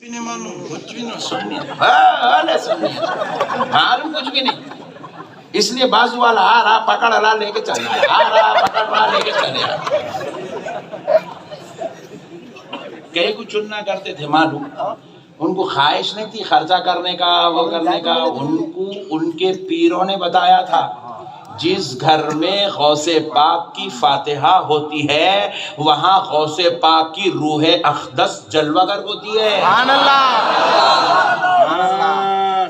نہیں معلوم کچھ بھی نہ سننی معلوم کچھ بھی نہیں. اس لیے بازو والا آ رہا پکڑ رہا لے کے چلے آ رہا پکڑ رہا لے کے چلے کہیں کو چننا کرتے تھے معلوم. ان کو خواہش نہیں تھی خرچہ کرنے کا وہ کرنے کا. ان کو ان کے پیروں نے بتایا تھا جس گھر میں غوث پاک کی فاتحہ ہوتی ہے وہاں غوث پاک کی روح اقدس جلوہ گر ہوتی ہے. سبحان اللہ.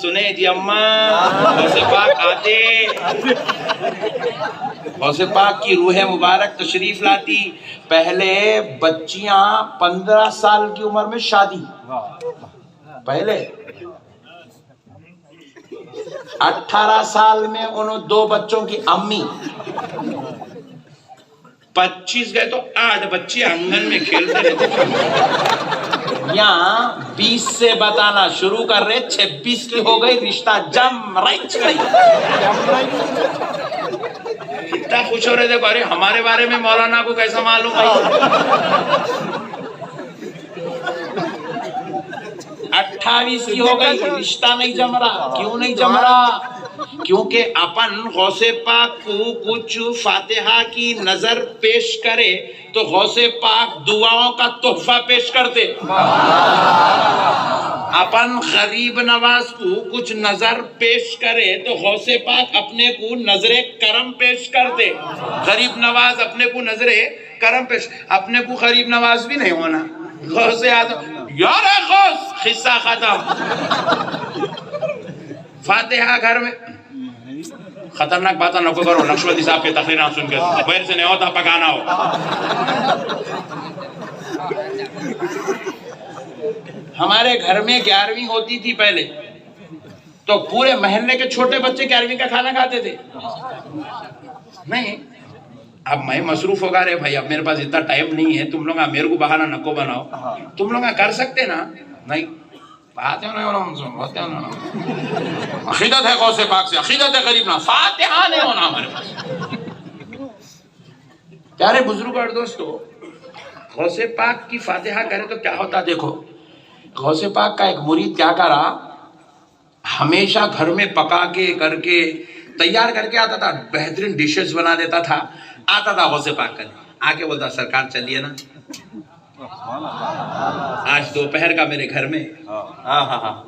سنے جی اماں غوث پاک آتے غوث پاک کی روح مبارک تشریف لاتی. پہلے بچیاں 15 سال کی عمر میں شادی, پہلے 18 سال میں انہوں 2 بچوں کی امی, 25 گئے تو 8 بچے آنگن میں کھیلتے رہتے. یہاں 20 سے بتانا شروع کر رہے 26 کی ہو گئی رشتہ جم رچ گئی. اتنا خوش ہو رہے تھے بارے ہمارے بارے میں مولانا کو کیسا معلوم ہے. 28 کی ہو گئی رشتہ نہیں جم رہا. کیوں نہیں جم رہا؟ کیونکہ اپن غوث پاک کو کچھ فاتحہ کی نظر پیش کرے تو غوث پاک دعاؤں کا تحفہ پیش کرتے. اپن غریب نواز کو کچھ نظر پیش کرے تو غوث پاک اپنے کو نظر کرم پیش کرتے. غریب نواز اپنے کو نظر کرم پیش, اپنے کو غریب نواز بھی نہیں ہونا. غوث اعظم یار غوث قصہ ختم. فاتحہ گھر میں خطرناک باتیں نہ کرو. نقشبندی صاحب کے تقریر سن کے بیر سے نہیں ہوتا پکانا ہو. ہمارے گھر میں 11ویں ہوتی تھی پہلے تو پورے محلے کے چھوٹے بچے 11ویں کا کھانا کھاتے تھے. نہیں اب میں مصروف ہوگا رہے بھائی اب میرے پاس اتنا ٹائم نہیں ہے. تم لوگ میرے کو بہانہ نکو بناؤ. تم لوگ کر سکتے نا. نہیں عقیدت ہے غوث پاک سے, عقیدت ہے غریب نہ, فاتحہ نہیں ہونا ہمارے پاس. پیارے بزرگ اور دوستو, غوث پاک کی فاتحہ کرے تو کیا ہوتا دیکھو. غوث پاک کا ایک مرید کیا کرا, ہمیشہ گھر میں پکا کے کر کے تیار کر کے آتا تھا, بہترین ڈشز بنا دیتا تھا. آتا تھا غوث پاک کرنے, آ کے بولتا سرکار چلیے نا آج دوپہر کا میرے گھر میں.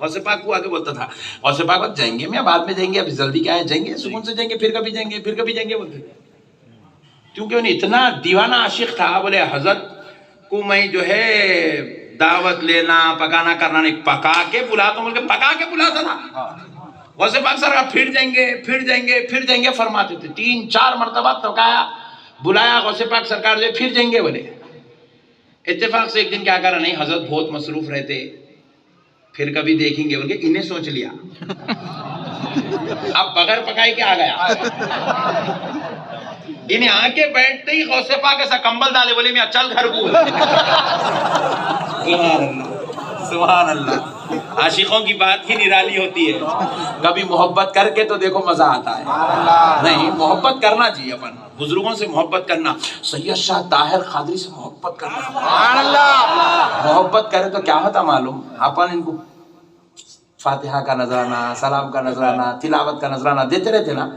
غوث پاک کو آگے بولتا تھا غوث پاک جائیں گے میں بعد میں جائیں گے, ابھی جلدی کیا ہے, جائیں گے سکون سے جائیں گے, پھر کبھی جائیں گے, پھر کبھی جائیں گے بولتے. کیونکہ انہیں اتنا دیوانہ عاشق تھا. بولے حضرت کو میں جو ہے دعوت لینا پکانا کرنا نہیں, پکا کے بلاتا ہوں بول کے پکا کے بلاتا تھا. غوث پاک سرکار پھر جائیں گے پھر جائیں گے پھر جائیں گے فرماتے تھے. 3-4 مرتبہ پکایا بلایا غوث پاک سرکار جو پھر جائیں گے بولے. اتفاق سے ایک دن کیا کرا, نہیں حضرت بہت مصروف رہتے پھر کبھی دیکھیں گے بول کے انہیں سوچ لیا. اب بغیر پکائی کے آ گیا. انہیں آ کے بیٹھتے ہی غوث پاک ایسا کمبل ڈالے بولے میں چل گھر کو. سبحان اللہ. عاشقوں کی بات ہی نرالی ہوتی ہے. کبھی محبت کر کے تو دیکھو مزہ آتا ہے. نہیں محبت کرنا چاہیے اپن, بزرگوں سے محبت کرنا. سید شاہ طاہر قادری سے محبت کرنا. محبت کرے تو کیا ہوتا معلوم, اپن ان کو فاتحہ کا نذرانہ, سلام کا نذرانہ, تلاوت کا نذرانہ دیتے رہتے نا.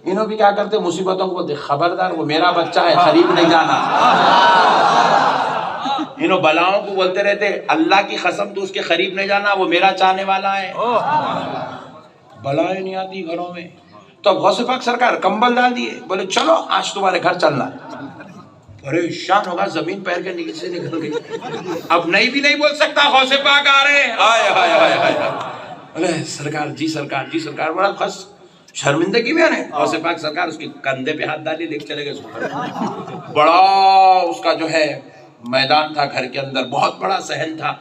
انہوں بھی کیا کرتے مصیبتوں کو بولتے خبردار وہ میرا بچہ ہے قریب نہیں جانا. انہوں بلاؤں کو بولتے رہتے اللہ کی قسم تو اس کے قریب نہیں جانا وہ میرا چاہنے والا ہے. بلائیں نہیں آتی گھروں میں. تو غوث پاک سرکار کمبل ڈال دیے بولے چلو آج تمہارے گھر چلنا ہے. پریشان ہوگا زمین پیر کے نیچے سے نکل گئی. اب نہیں بھی نہیں بول سکتا غوث پاک آ رہے ہیں. بولے سرکار جی سرکار جی سرکار. بڑا خس شرمندگی میں ہے. غوث پاک سرکار اس کے کندھے پہ ہاتھ ڈالی لے کے چلے گئے. بڑا اس کا جو ہے میدان تھا گھر کے اندر, بہت بڑا صحن تھا,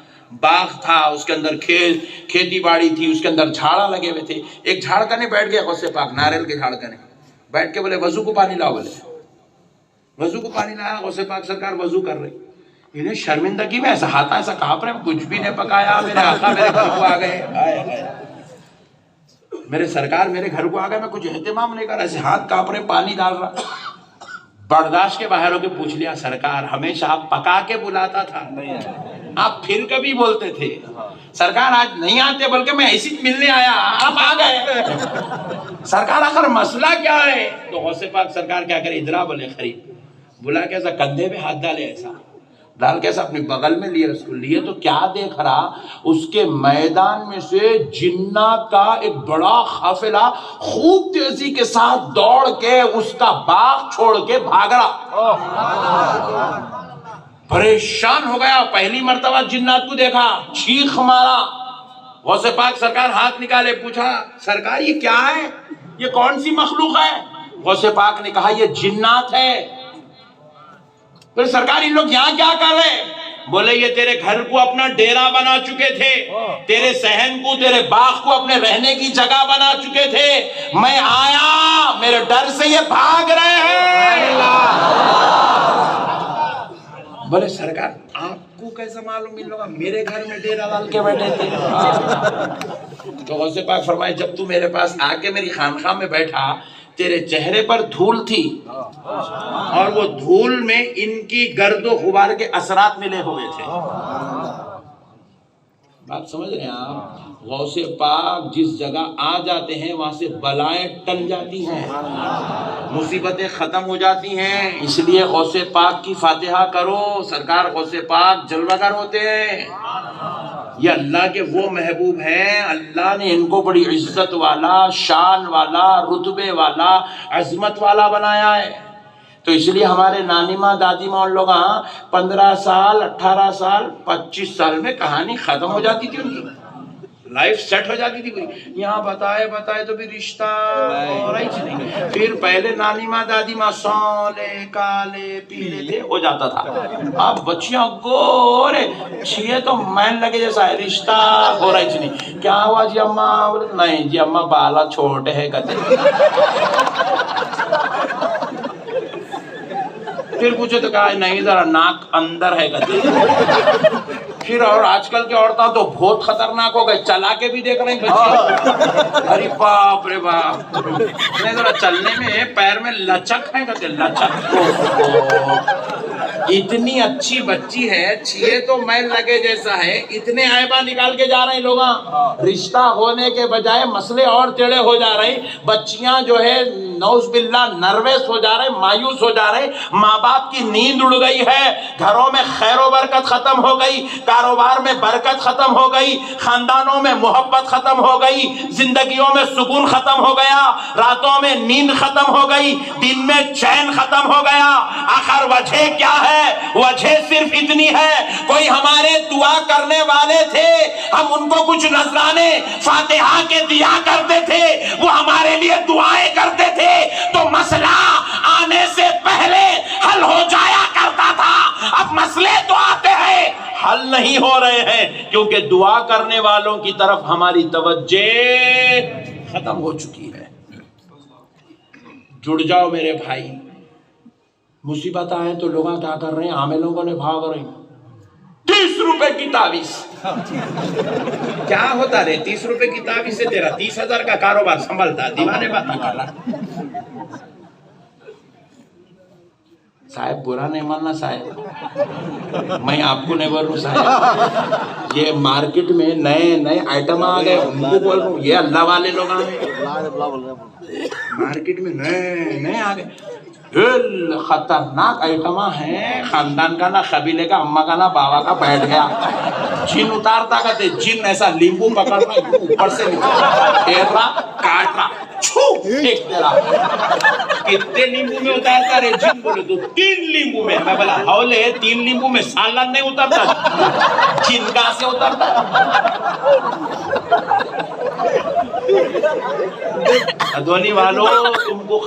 باغ تھا, اس کے اندر کھیتی باڑی تھی, اس کے اندر جھاڑا لگے ہوئے تھے. ایک جھاڑ کنے بیٹھ گیا غوث پاک, ناریل کے جھاڑ کنے بیٹھ کے بولے وضو کو پانی لاؤ. بولے وضو کو پانی لایا. غوث پاک سرکار وضو کر رہے. انہیں شرمندگی میں ایسا ہاتھ ایسا کانپ رہے, کچھ بھی نہیں پکایا, میرے آقا میرے گھر کو آ گئے. میرے سرکار میرے گھر کو آ گئے, میں کچھ اہتمام نہیں کر رہا, ایسے ہاتھ کانپ رہے, پانی ڈال رہا. برداشت کے باہر ہو کے پوچھ لیا سرکار ہمیشہ آپ پکا کے بلاتا تھا, آپ پھر کبھی بولتے تھے سرکار آج نہیں آتے بلکہ میں ایسی ملنے آیا آپ آ گئے سرکار آخر مسئلہ کیا ہے؟ تو غوث پاک سرکار کیا کرے ادرا بولے خرید بلا کے ایسا کندھے پہ ہاتھ ڈالے ایسا ڈال کے ایسا اپنی بغل میں لیے اس کو لیے تو کیا دیکھ رہا اس کے میدان میں سے جنات کا ایک بڑا قافلہ خوب تیزی کے ساتھ دوڑ کے اس کا باغ چھوڑ کے بھاگ رہا پریشان ہو گیا پہلی مرتبہ جنات کو دیکھا چیخ مارا غوث پاک سرکار ہاتھ نکالے پوچھا سرکار یہ کیا ہے یہ کون سی مخلوق ہے غوث پاک نے کہا یہ جنات ہے پھر سرکار ان لوگ یہاں کیا کر رہے بولے یہ تیرے گھر کو اپنا ڈیرا بنا چکے تھے تیرے صحن کو تیرے باغ کو اپنے رہنے کی جگہ بنا چکے تھے میں آیا میرے ڈر سے یہ بھاگ رہے ہیں بولے سرکار آپ کو کیسا معلوم ان لوگا میرے گھر میں ڈیرا ڈال کے بیٹھے تھے تو غوث پاک فرمائے جب تو میرے پاس آ کے میری خانقاہ میں بیٹھا تیرے چہرے پر دھول تھی اور وہ دھول میں ان کی گرد و غبار کے اثرات ملے ہوئے تھے بات سمجھ رہے ہیں آپ غوث پاک جس جگہ آ جاتے ہیں وہاں سے بلائیں ٹل جاتی ہیں مصیبتیں ختم ہو جاتی ہیں اس لیے غوث پاک کی فاتحہ کرو سرکار غوث پاک جلوہ گر ہوتے ہیں یہ اللہ کے وہ محبوب ہیں اللہ نے ان کو بڑی عزت والا شان والا رتبے والا عظمت والا بنایا ہے تو اس لیے ہمارے نانی ماں دادی ماں ان لوگ 15 سال 18 سال 25 سال میں کہانی ختم ہو جاتی تھی ان کی لائف سیٹ ہو جاتی تھی یہاں بتائے تو بھی رشتہ ہو رہا ہی نہیں پھر پہلے نانی ماں دادی ماں سولے کالے پیلے تھے ہو جاتا تھا اب بچیاں گورے چھیے تو مین لگے جیسا ہے رشتہ ہو رہا ہی نہیں کیا ہوا جی اماں نہیں جی اماں بالا چھوٹے ہے کہتے پھر پوچھے تو کہا نہیں ذرا ناک اندر ہے کہتے پھر اور آج کل کی عورتیں تو بہت خطرناک ہو گئے چلا کے بھی دیکھ رہے ہیں بچے ارے باپ رے باپ نہیں ذرا چلنے میں پیر میں لچک ہے کہتے لچک اتنی اچھی بچی ہے چھیے تو میل لگے جیسا ہے اتنے عیبہ نکال کے جا رہے ہیں لوگ رشتہ ہونے کے بجائے مسئلے اور ٹیڑے ہو جا رہے ہیں بچیاں جو ہے نعوذ باللہ نروس ہو جا رہے مایوس ہو جا رہے ماں باپ کی نیند اڑ گئی ہے گھروں میں خیر و برکت ختم ہو گئی کاروبار میں برکت ختم ہو گئی خاندانوں میں محبت ختم ہو گئی زندگیوں میں سکون ختم ہو گیا راتوں میں نیند ختم ہو گئی دن میں چین ختم ہو گیا آخر وجہ کیا ہے وجہ صرف اتنی ہے کوئی ہمارے دعا کرنے والے تھے ہم ان کو کچھ نذرانے فاتحہ کے دیا کرتے تھے وہ ہمارے لیے دعائیں کرتے تھے تو مسئلہ آنے سے پہلے حل ہو جایا کرتا تھا اب مسئلے تو آتے ہیں حل نہیں ہو رہے ہیں کیونکہ دعا کرنے والوں کی طرف ہماری توجہ ختم ہو چکی ہے جڑ جاؤ میرے بھائی مصیبت آئے تو لوگ کیا کر رہے ہیں عامے لوگوں نے بھاگ رہے ہیں 30 روپے کی تعویذ کیا ہوتا رہے 30 روپے کی تعویذ سے تیرا 30,000 کا کاروبار سنبھلتا دیوانے بات کر رہا صاحب برا نہیں ماننا صاحب میں آپ کو نہیں بول رہا ہوں صاحب یہ مارکیٹ میں نئے آئٹم آ گئے ان کو بول رہا ہوں یہ اللہ والے لوگ آ گئے مارکیٹ میں نئے آ گئے خطرناک آئٹم ہیں خاندان کا نا قبیلے کا اماں کا نا بابا کا بیٹھ گیا جن اتارتا کہتے جن ایسا لیمبو پکڑ رہا اوپر سے پھیر رہا کاٹ رہا چھو پھینک دے رہا کتنے لیمبو میں اتارتا رہے جن بولے تو 3 لیمبو میں میں بولا ہولے 3 لیمبو میں سالن نہیں اترتا جن کہاں سے اترتا ادونی والوں تم کو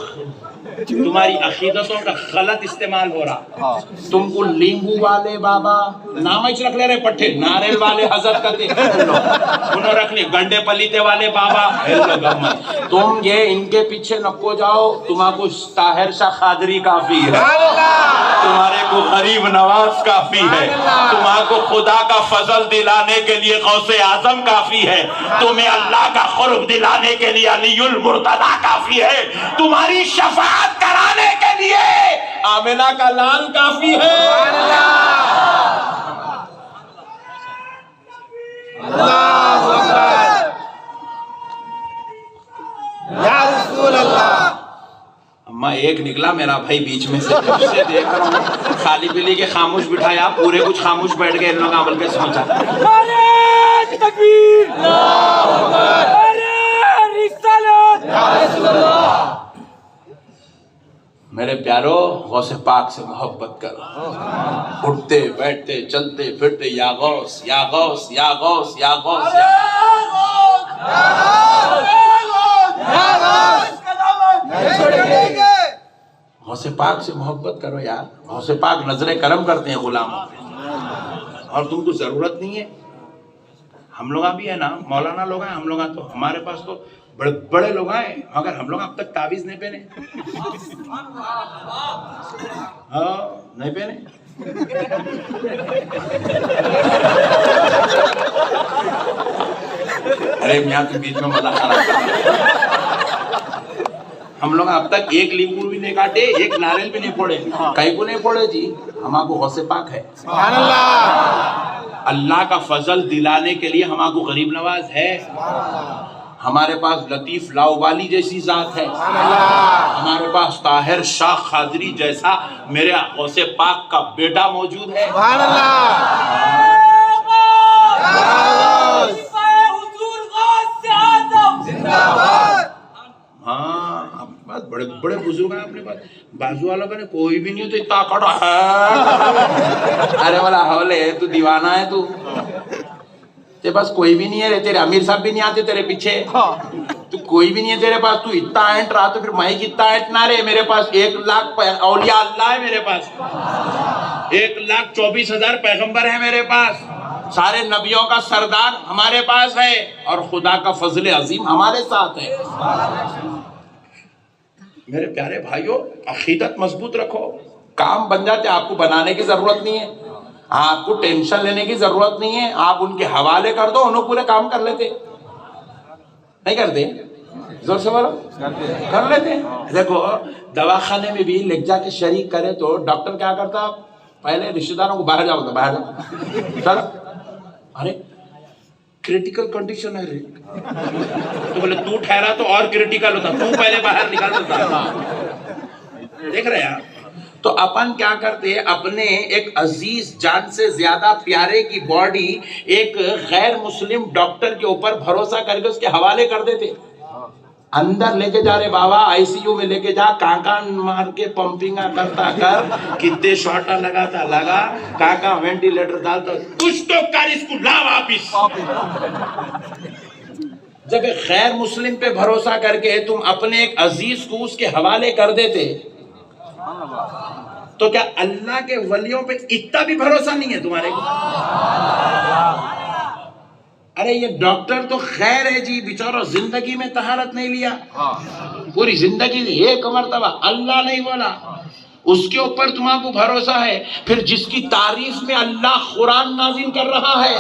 تمہاری عقیدتوں کا غلط استعمال ہو رہا تم کو لیمبو والے بابا نام ہی رکھ لے رہے پٹھے ناریل والے حضرت کہتے انہوں رکھ لی گنڈے پلیتے والے بابا تم یہ ان کے پیچھے نکو جاؤ تمہارے کو طاہر شاہ قادری کافی ہے تمہارے کو غریب نواز کافی ہے تمہارے کو خدا کا فضل دلانے کے لیے غوث اعظم کافی ہے تمہیں اللہ کا قرب دلانے کے لیے علی المرتضی کافی ہے تمہاری شفاعت کرانے کے لیے آمنہ کا لال کافی ہے اللہ اکبر یا رسول اللہ. اما ایک نکلا میرا بھائی بیچ میں سے دیکھ رہا ہوں خالی پلی کے خاموش بٹھایا پورے کچھ خاموش بیٹھ گئے ان لوگ عمل کے سوچا نعرہ تکبیر اللہ اکبر نعرہ رسالت یا رسول اللہ. میرے پیارو غوث پاک سے محبت کرو اٹھتے بیٹھتے چلتے پھرتے یا غوث یا غوث یا غوث یا غوث غوث پاک سے محبت کرو یار. غوث پاک نظر کرم کرتے ہیں غلاموں پہ اور تم کو ضرورت نہیں ہے. ہم لوگ بھی ہے نا مولانا لوگ ہیں ہم لوگ تو ہمارے پاس تو بڑے بڑے لوگ ہیں مگر ہم لوگ اب تک تعویذ نہیں پہنے. ہاں نہیں پہنے. ارے میاں کے بیچ میں مزہ خراب کر ہم لوگ اب تک ایک لیمو بھی نہیں کاٹے ایک ناریل بھی نہیں پھوڑے. کہیں کو نہیں پھوڑے جی ہمارا کو غوث پاک ہے. سبحان اللہ. اللہ کا فضل دلانے کے لیے ہمارا کو غریب نواز ہے. ہمارے پاس لطیف لاؤبالی جیسی ذات ہے. ہمارے پاس طاہر شاہ خاضری جیسا میرے غوث پاک کا بیٹا موجود ہے. سبحان اللہ. ہاں بس بڑے بڑے بزرگ ہیں اپنے پاس. بازو والوں کا کوئی بھی نہیں تو اتنا کٹا ہے. ارے والا حولے تو دیوانہ ہے تو تیرے پاس کوئی بھی نہیں ہے. تیرے امیر صاحب بھی نہیں آتے تیرے پیچھے. تو کوئی بھی نہیں ہے تیرے پاس. تو اتنا اینٹ رہا تو پھر میں کتنا اینٹ نہ رہے. میرے پاس 1,00,000 اولیاء اللہ ہے. میرے پاس 1,24,000 پیغمبر ہیں. میرے پاس سارے نبیوں کا سردار ہمارے پاس ہے اور خدا کا فضل عظیم ہمارے ساتھ ہے. میرے پیارے بھائیوں عقیدت مضبوط رکھو. کام بن جاتے آپ کو بنانے کی ضرورت نہیں ہے. آپ کو ٹینشن لینے کی ضرورت نہیں ہے. آپ ان کے حوالے کر دو انہوں پورے کام کر لیتے. نہیں کرتے؟ زور سے بولو کر لیتے. دیکھو دواخانے میں بھی لے جا کے شریک کرے تو ڈاکٹر کیا کرتا پہلے رشتہ داروں کو باہر جاؤ باہر جاؤ چلو. ارے کریٹیکل کنڈیشن ہے تو بولے تو ٹھہرا تو اور کریٹیکل ہوتا. تو پہلے باہر نکال دیتا. دیکھ رہے ہیں تو اپن کیا کرتے اپنے ایک عزیز جان سے زیادہ پیارے کی باڈی ایک غیر مسلم ڈاکٹر کے اوپر بھروسہ کر کے اس کے حوالے کر دیتے. اندر لے کے جا رہے بابا آئی سی یو میں لے کے جا کانکا مار کے پمپنگا کرتا کر کتنے شاٹا لگاتا لگا کانکا وینٹیلیٹر ڈالتا کچھ تو کر اس کو لا واپس. جب ایک غیر مسلم پہ بھروسہ کر کے تم اپنے ایک عزیز کو اس کے حوالے کر دیتے تو کیا اللہ کے ولیوں پہ اتنا بھی بھروسہ نہیں ہے تمہارے کو؟ ارے یہ ڈاکٹر تو خیر ہے جی بیچارہ زندگی میں طہارت نہیں لیا پوری زندگی ایک مرتبہ اللہ نہیں بولا اس کے اوپر تمہارا کو بھروسہ ہے. پھر جس کی تعریف میں اللہ قرآن نازل کر رہا ہے